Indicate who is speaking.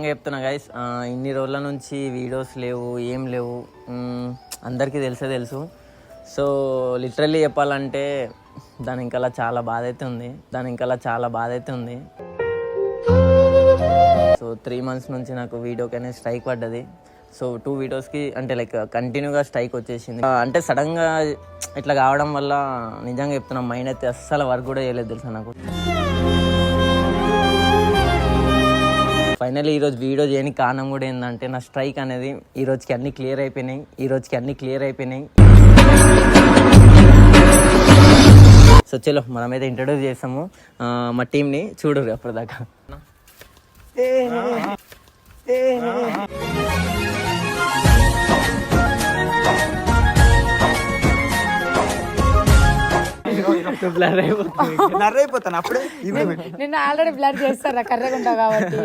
Speaker 1: చెప్తున్నా గైస్, ఇన్ని రోజుల నుంచి వీడియోస్ లేవు, ఏం లేవు, అందరికీ తెలుసు. సో లిటరల్లీ చెప్పాలంటే దాని ఇంకలా చాలా బాధ అయితే ఉంది. సో 3 months నుంచి నాకు వీడియోకి అనేది స్ట్రైక్ పడ్డది. సో 2 వీడియోస్కి అంటే లైక్ కంటిన్యూగా స్ట్రైక్ వచ్చేసింది. అంటే సడన్గా ఇట్లా కావడం వల్ల నిజంగా చెప్తున్నా, మైండ్ అయితే అస్సలు వర్క్ కూడా చేయలేదు తెలుసా నాకు. ఫైనల్లీ ఈరోజు వీడియో చేయడానికి కారణం కూడా ఏంటంటే, నా స్ట్రైక్ అనేది ఈ రోజుకి అన్నీ క్లియర్ అయిపోయినాయి. సో చలో మనమైతే ఇంట్రడ్యూస్ చేస్తాము మా టీంని, చూడరు అప్పటిదాకా.
Speaker 2: బ్లర్ అయిపోతాను అప్పుడే.
Speaker 3: నిన్ను ఆల్రెడీ బ్లర్ చేస్తారా కర్రగా ఉంటావు కాబట్టి.